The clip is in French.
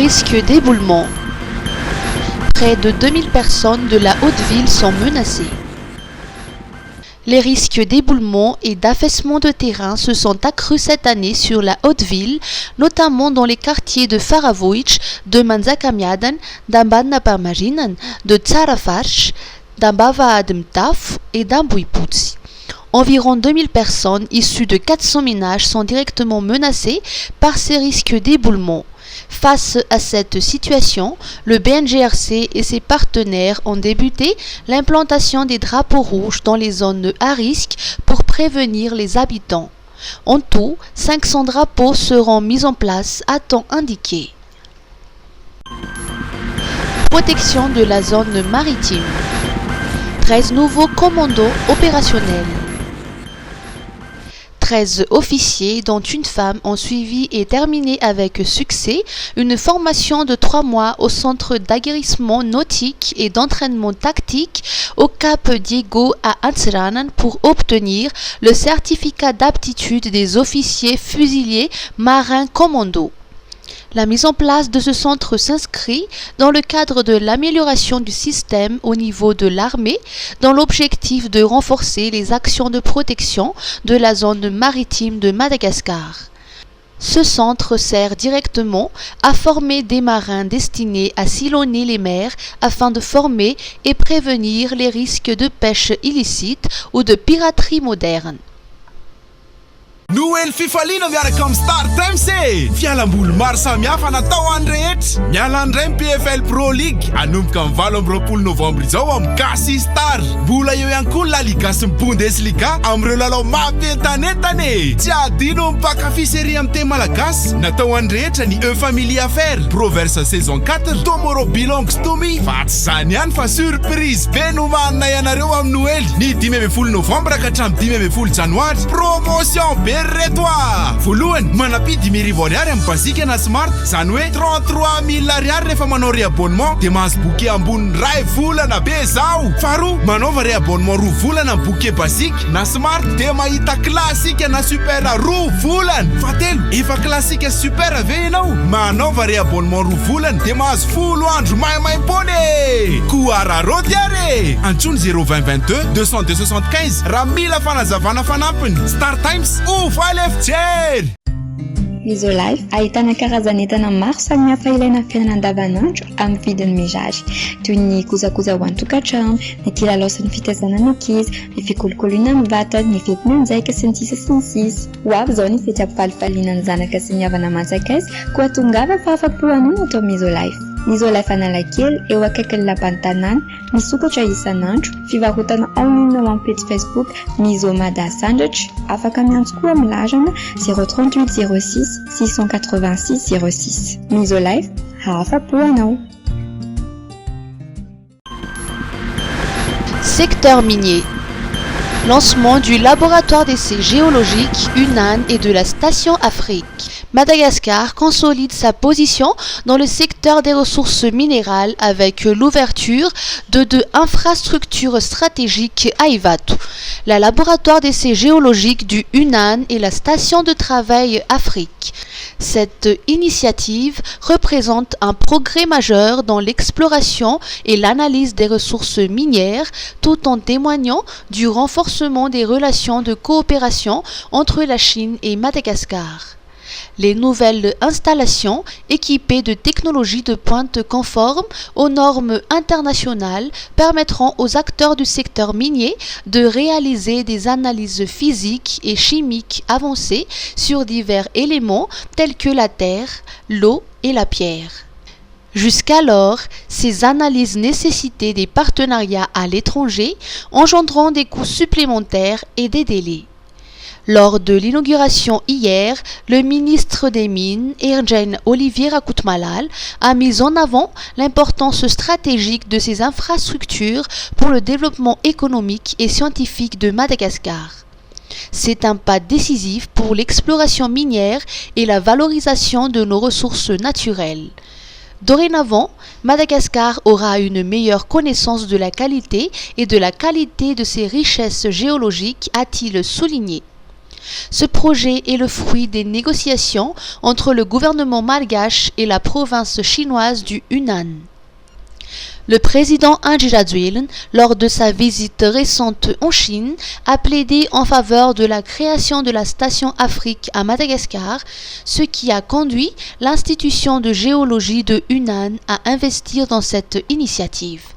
Risque d'éboulement. Près de 2000 personnes de la Haute-Ville sont menacées. Les risques d'éboulement et d'affaissement de terrain se sont accrus cette année sur la Haute-Ville, notamment dans les quartiers de Faravoic, de Manzakamiadan, d'Ambanaparmaginan, de Tsarafarch, d'Ambava-Admtaf et d'Ambouiputsi. Environ 2000 personnes issues de 400 ménages sont directement menacées par ces risques d'éboulement. Face à cette situation, le BNGRC et ses partenaires ont débuté l'implantation des drapeaux rouges dans les zones à risque pour prévenir les habitants. En tout, 500 drapeaux seront mis en place à temps indiqué. Protection de la zone maritime. 13 nouveaux commandos opérationnels. 13 officiers, dont une femme, ont suivi et terminé avec succès une formation de 3 mois au centre d'aguerrissement nautique et d'entraînement tactique au Cap Diego à Ansranan pour obtenir le certificat d'aptitude des officiers fusiliers marins commando. La mise en place de ce centre s'inscrit dans le cadre de l'amélioration du système au niveau de l'armée, dans l'objectif de renforcer les actions de protection de la zone maritime de Madagascar. Ce centre sert directement à former des marins destinés à sillonner les mers afin de former et prévenir les risques de pêche illicite ou de piraterie moderne. Noël fifaliana miaraka amin'ny Star Times e fialamboly maro samihafa natao any rehetra miala andray ny PFL Pro League anomboka amin'ny 20 novambra izao amin'ny Gasy Star mbola eo ihany koa ny La Liga sy ny Bundesliga amin'ireo lalao mampientanentana e tsy adino mpakafy série amin'ny teny malagasy natao any rehetra ny Family Affaires Proverse saison 4 Tomorrow Belongs to Me fa tsy zany ihany fa surprise be no manana ianareo amin'ny Noël ny 15 novambra ka hatramin'ny 15 janoary promotion be Berre-toi! Voalohany manapy 10,000 ariary amin'ny basika na smart zany hoe 33,000 ariary rehefa manao réabonnement dia mahazo bouquet ambony ray volana be zao. Faharoa manaova réabonnement 2 volana amin'ny bouquet basique na smart dia mahita klasika na super 2 volana. Fahatelo efa klasika super ve ianao manaova réabonnement 2 volana dia mahazo 10 andro maimaimpony. Koararody ary antsony 02022 275 raha mila fanazavana fanampiny. Star Times Misolife ahitana karazan'entana maro samihafa ilaina amin'ny fiainana andavanandro amin'ny vidiny mirary toy ny kojakoja ho an-tokantrano, ny kilalao sy ny fitaizana ny ankizy, ny fikolokoloina amin'ny vatana, ny fetim-monjaika sy ny sisa sy ny sisa. Ho avy izao ny fety ampifalifaliana ny zanaka sy ny havana aman-tsakaizy koa tongava fahafa-po anao atao Misolife. Misolife Analakely eo akaikin'ny lapan'ny tanàna misokatra isan'andro fivarotana online ao amin'ny page Facebook Misomada Sandwich afaka miantso koa amin'ny larana 038 06 686 06. Misolife hafa-po anao. Secteur minier. Lancement du laboratoire d'essais géologiques UNAN et de la station Afrique. Madagascar consolide sa position dans le secteur des ressources minérales avec l'ouverture de 2 infrastructures stratégiques à Ivatu, le laboratoire d'essais géologiques du UNAN et la station de travail Afrique. Cette initiative représente un progrès majeur dans l'exploration et l'analyse des ressources minières tout en témoignant du renforcement des relations de coopération entre la Chine et Madagascar. Les nouvelles installations équipées de technologies de pointe conformes aux normes internationales permettront aux acteurs du secteur minier de réaliser des analyses physiques et chimiques avancées sur divers éléments tels que la terre, l'eau et la pierre. Jusqu'alors, ces analyses nécessitaient des partenariats à l'étranger, engendrant des coûts supplémentaires et des délais. Lors de l'inauguration hier, le ministre des Mines, Ergen Olivier Rakoutmalal, a mis en avant l'importance stratégique de ces infrastructures pour le développement économique et scientifique de Madagascar. C'est un pas décisif pour l'exploration minière et la valorisation de nos ressources naturelles. Dorénavant, Madagascar aura une meilleure connaissance de la qualité et de la qualité de ses richesses géologiques, a-t-il souligné. Ce projet est le fruit des négociations entre le gouvernement malgache et la province chinoise du Hunan. Le président Indira Dwelen, lors de sa visite récente en Chine, a plaidé en faveur de la création de la station Afrique à Madagascar, ce qui a conduit l'institution de géologie de Hunan à investir dans cette initiative.